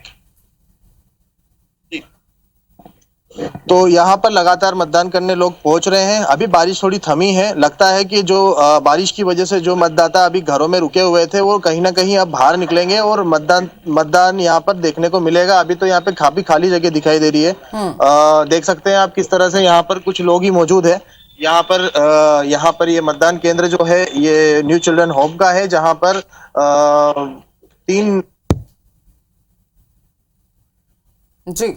तो यहाँ पर लगातार मतदान करने लोग पहुंच रहे हैं। अभी बारिश थोड़ी थमी है। लगता है कि जो बारिश की वजह से जो मतदाता अभी घरों में रुके हुए थे वो कहीं ना कहीं अब बाहर निकलेंगे और मतदान यहाँ पर देखने को मिलेगा। अभी तो यहाँ पे काफी खाली जगह दिखाई दे रही है। देख सकते हैं आप किस तरह से यहाँ पर कुछ लोग ही मौजूद है। यहाँ पर ये मतदान केंद्र जो है ये न्यू चिल्ड्रन होम का है, जहाँ पर 3 जी।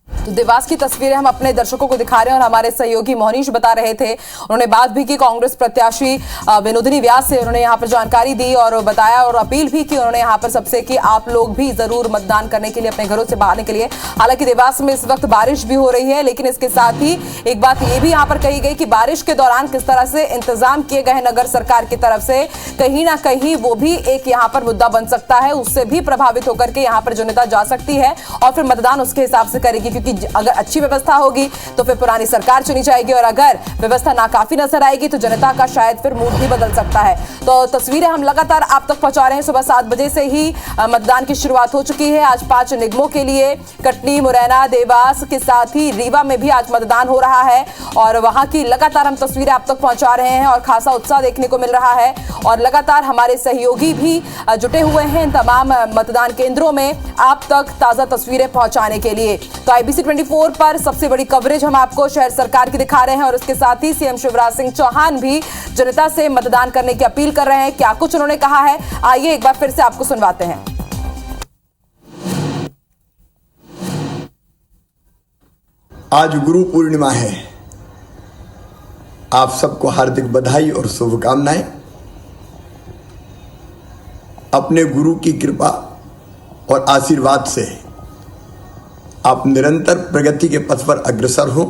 तो देवास की तस्वीरें हम अपने दर्शकों को दिखा रहे हैं और हमारे सहयोगी मोहनीश बता रहे थे। उन्होंने बात भी की कांग्रेस प्रत्याशी विनोदिनी व्यास से, उन्होंने यहाँ पर जानकारी दी और बताया और अपील भी की उन्होंने यहाँ पर सबसे कि आप लोग भी जरूर मतदान करने के लिए अपने घरों से बाहर निकलिए। हालांकि देवास में इस वक्त बारिश भी हो रही है, लेकिन इसके साथ ही एक बात ये भी यहाँ पर कही गई कि बारिश के दौरान किस तरह से इंतजाम किए गए नगर सरकार की तरफ से, कहीं ना कहीं वो भी एक यहाँ पर मुद्दा बन सकता है। उससे भी प्रभावित होकर के यहाँ पर जनता जा सकती है और फिर मतदान उसके हिसाब से करेगी, क्योंकि अगर अच्छी व्यवस्था होगी तो फिर पुरानी सरकार चुनी जाएगी और अगर व्यवस्था नाकाफी नजर आएगी तो जनता का शायद फिर मूड भी बदल सकता है। तो तस्वीरें हम लगातार आप तक पहुंचा रहे हैं। सुबह 7 बजे से ही मतदान की शुरुआत हो चुकी है। आज 5 निगमों के लिए कटनी, मुरैना, देवास के साथ ही रीवा में भी आज मतदान हो रहा है और वहां की लगातार हम तस्वीरें आप तक पहुंचा रहे हैं और खासा उत्साह देखने को मिल रहा है और लगातार हमारे सहयोगी भी जुटे हुए हैं तमाम मतदान केंद्रों में आप तक ताजा तस्वीरें पहुंचाने के लिए। तो IBC 24 पर सबसे बड़ी कवरेज हम आपको शहर सरकार की दिखा रहे हैं और इसके साथ ही सीएम शिवराज सिंह चौहान भी जनता से मतदान करने की अपील कर रहे हैं। क्या कुछ उन्होंने कहा है, आइए एक बार फिर से आपको सुनवाते हैं। आज गुरु पूर्णिमा है। आप सबको हार्दिक बधाई और शुभकामनाएं। अपने गुरु की कृपा और आशीर्वाद से आप निरंतर प्रगति के पथ पर अग्रसर हो।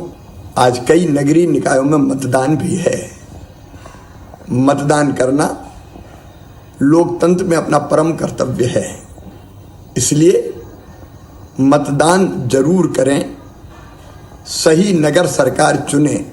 आज कई नगरीय निकायों में मतदान भी है। मतदान करना लोकतंत्र में अपना परम कर्तव्य है, इसलिए मतदान जरूर करें, सही नगर सरकार चुनें।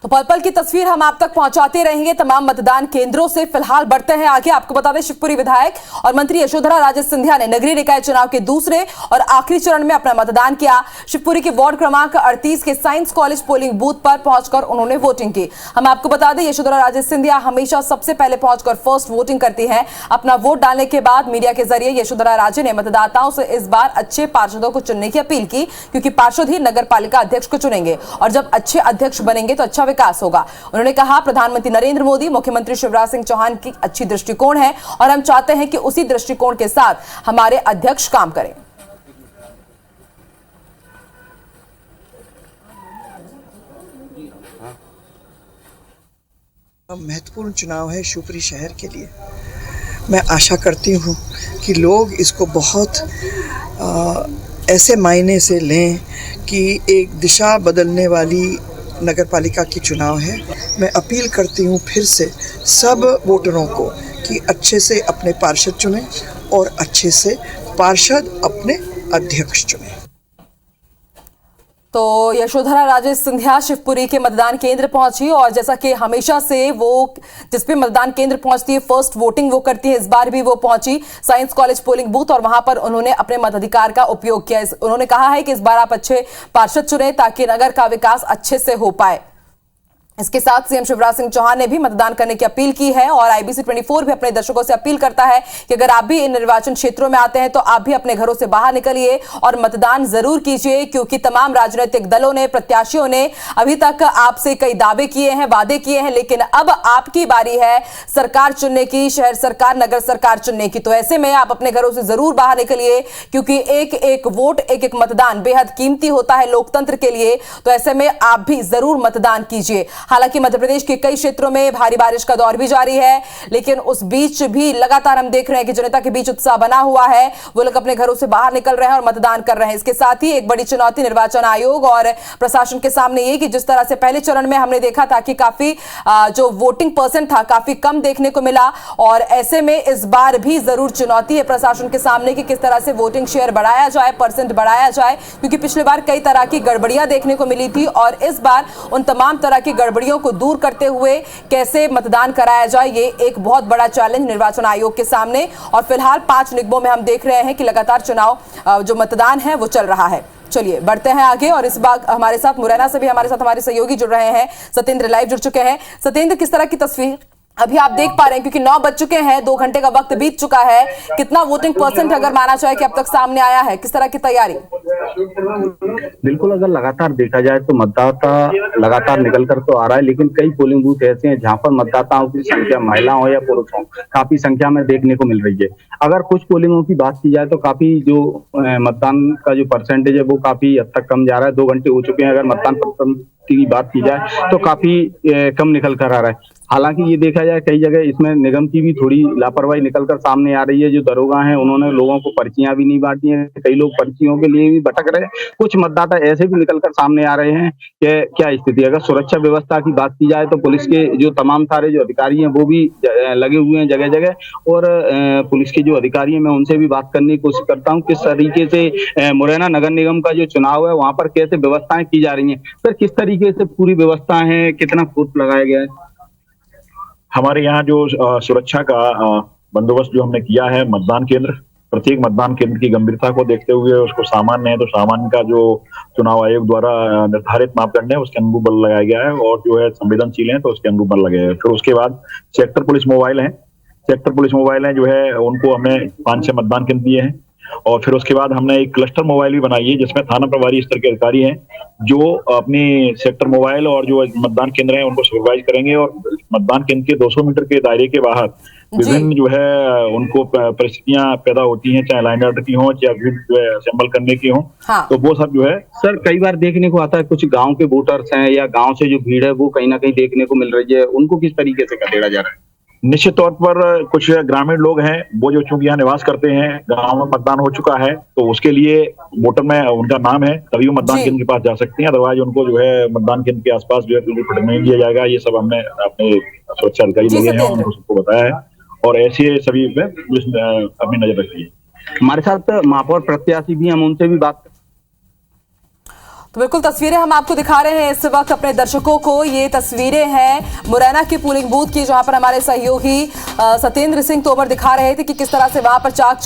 तो पल पल की तस्वीर हम आप तक पहुंचाते रहेंगे तमाम मतदान केंद्रों से। फिलहाल बढ़ते हैं आगे। आपको बता दें शिवपुरी विधायक और मंत्री यशोधरा राजे सिंधिया ने नगरीय निकाय चुनाव के दूसरे और आखिरी चरण में अपना मतदान किया। शिवपुरी के वार्ड क्रमांक 38 के साइंस कॉलेज पोलिंग बूथ पर पहुंचकर उन्होंने वोटिंग की। हम आपको बता दें यशोधरा राजे सिंधिया हमेशा सबसे पहले पहुंचकर फर्स्ट वोटिंग करती है। अपना वोट डालने के बाद मीडिया के जरिए यशोधरा राजे ने मतदाताओं से इस बार अच्छे पार्षदों को चुनने की अपील की, क्योंकि पार्षद ही नगर पालिका अध्यक्ष को चुनेंगे और जब अच्छे अध्यक्ष बनेंगे तो अच्छा विकास होगा। उन्होंने कहा प्रधानमंत्री नरेंद्र मोदी, मुख्यमंत्री शिवराज सिंह चौहान की अच्छी दृष्टिकोण है और हम चाहते हैं कि उसी दृष्टिकोण के साथ हमारे अध्यक्ष काम करें। महत्वपूर्ण चुनाव है शिवपुरी शहर के लिए। मैं आशा करती हूँ कि लोग इसको बहुत ऐसे मायने से लें कि एक दिशा बदलने वाली नगर पालिका की चुनाव है। मैं अपील करती हूँ फिर से सब वोटरों को कि अच्छे से अपने पार्षद चुनें और अच्छे से पार्षद अपने अध्यक्ष चुनें। तो यशोधरा राजे सिंधिया शिवपुरी के मतदान केंद्र पहुंची और जैसा कि हमेशा से वो जिस पे मतदान केंद्र पहुंचती है फर्स्ट वोटिंग वो करती है, इस बार भी वो पहुंची साइंस कॉलेज पोलिंग बूथ और वहां पर उन्होंने अपने मताधिकार का उपयोग किया। उन्होंने कहा है कि इस बार आप अच्छे पार्षद चुने ताकि नगर का विकास अच्छे से हो पाए। इसके साथ सीएम शिवराज सिंह चौहान ने भी मतदान करने की अपील की है और IBC 24 भी अपने दर्शकों से अपील करता है कि अगर आप भी इन निर्वाचन क्षेत्रों में आते हैं तो आप भी अपने घरों से बाहर निकलिए और मतदान जरूर कीजिए, क्योंकि तमाम राजनीतिक दलों ने, प्रत्याशियों ने अभी तक आपसे कई दावे किए हैं, वादे किए हैं, लेकिन अब आपकी बारी है सरकार चुनने की, शहर सरकार, नगर सरकार चुनने की। तो ऐसे में आप अपने घरों से जरूर बाहर निकलिए, क्योंकि एक एक वोट, एक एक मतदान बेहद कीमती होता है लोकतंत्र के लिए। तो ऐसे में आप भी जरूर मतदान कीजिए। हालांकि मध्य प्रदेश के कई क्षेत्रों में भारी बारिश का दौर भी जारी है, लेकिन उस बीच भी लगातार हम देख रहे हैं कि जनता के बीच उत्साह बना हुआ है, वो लोग अपने घरों से बाहर निकल रहे हैं और मतदान कर रहे हैं। इसके साथ ही एक बड़ी चुनौती निर्वाचन आयोग और प्रशासन के सामने ये कि जिस तरह से पहले चरण में हमने देखा था कि काफी जो वोटिंग परसेंट था काफी कम देखने को मिला, और ऐसे में इस बार भी जरूर चुनौती है प्रशासन के सामने कि किस तरह से वोटिंग शेयर बढ़ाया जाए, परसेंट बढ़ाया जाए, क्योंकि पिछले बार कई तरह की गड़बड़ियां देखने को मिली थी और इस बार उन तमाम तरह की गड़बड़ियों को दूर करते हुए कैसे मतदान कराया जाए, ये एक बहुत बड़ा चैलेंज निर्वाचन आयोग के सामने। और फिलहाल 5 निगमों में हम देख रहे हैं कि लगातार चुनाव जो मतदान है वो चल रहा है। चलिए बढ़ते हैं आगे और इस बार हमारे साथ मुरैना से भी हमारे साथ हमारे सहयोगी जुड़ रहे हैं, सत्येंद्र लाइव जुड़ चुके हैं। सत्येंद्र, किस तरह की तस्वीर अभी आप देख पा रहे हैं, क्योंकि 9 बज चुके हैं, 2 घंटे का वक्त बीत चुका है, कितना वोटिंग परसेंट अगर माना जाए कि अब तक सामने आया है, किस तरह की तैयारी? बिल्कुल, अगर लगातार देखा जाए तो मतदाता लगातार निकल कर तो आ रहा है, लेकिन कई पोलिंग बूथ ऐसे हैं जहां पर मतदाताओं की संख्या, महिला हो या पुरुष हो, काफी संख्या में देखने को मिल रही है। अगर कुछ पोलिंगों की बात की जाए तो काफी जो मतदान का जो परसेंटेज है वो काफी हद तक कम जा रहा है। 2 घंटे हो चुके हैं, अगर मतदान की बात की जाए तो काफी कम निकल कर आ रहा है। हालांकि ये देखा जाए कई जगह इसमें निगम की भी थोड़ी लापरवाही निकलकर सामने आ रही है। जो दरोगा हैं उन्होंने लोगों को पर्चियां भी नहीं बांटी हैं, कई लोग पर्चियों के लिए भी भटक रहे हैं, कुछ मतदाता ऐसे भी निकलकर सामने आ रहे हैं कि क्या स्थिति। अगर सुरक्षा व्यवस्था की बात की जाए तो पुलिस के जो तमाम सारे जो अधिकारी हैं वो भी लगे हुए हैं जगह जगह, और पुलिस के जो अधिकारी हैं मैं उनसे भी बात करने की कोशिश करता हूँ किस तरीके से मुरैना नगर निगम का जो चुनाव है वहां पर कैसे व्यवस्थाएं की जा रही है। सर, किस तरीके से पूरी व्यवस्था है, कितना फोर्स लगाया गया है? हमारे यहाँ जो सुरक्षा का बंदोबस्त जो हमने किया है, मतदान केंद्र, प्रत्येक मतदान केंद्र की गंभीरता को देखते हुए उसको सामान्य है तो सामान्य का जो चुनाव आयोग द्वारा निर्धारित मापदंड है उसके अनुरूप बल लगाया गया है, और जो है संवेदनशील है तो उसके अनुरूप बल लगाया है। फिर उसके बाद सेक्टर पुलिस मोबाइल है जो है उनको हमने 5-6 मतदान केंद्र दिए हैं, और फिर उसके बाद हमने एक क्लस्टर मोबाइल भी बनाई है जिसमें थाना प्रभारी स्तर के अधिकारी हैं जो अपनी सेक्टर मोबाइल और जो मतदान केंद्र है उनको सुपरवाइज करेंगे, और मतदान केंद्र के 200 मीटर के दायरे के बाहर विभिन्न जो है उनको परिस्थितियां पैदा होती हैं, चाहे लाइन ऑर्डर की हो या जो है असेंबल करने की हो। हाँ। तो वो सब जो है सर कई बार देखने को आता है, कुछ गांव के वोटर्स हैं या गांव से जो भीड़ है वो कहीं ना कहीं देखने को मिल रही है, उनको किस तरीके से खदेड़ा जा रहा है? निश्चित तौर पर कुछ ग्रामीण लोग हैं वो जो चूंकि यहाँ निवास करते हैं, गांव में मतदान हो चुका है तो उसके लिए वोटर में उनका नाम है तभी वो मतदान केंद्र के पास जा सकते हैं, अदरवाइज उनको जो है मतदान केंद्र के आसपास जो है नहीं दिया जाएगा। ये सब हमने अपने सुरक्षा अधिकारी लोग हैं उनको सबको बताया है, और ऐसे सभी पे अपनी नजर रखी है। हमारे साथ महापौर प्रत्याशी भी, हम उनसे भी बात। तो बिल्कुल तस्वीरें हम आपको दिखा रहे हैं इस वक्त अपने दर्शकों को। ये तस्वीरें हैं मुरैना के पोलिंग बूथ की, जहां पर हमारे सहयोगी सत्येंद्र सिंह तोमर दिखा रहे थे कि किस तरह से वहां पर चाक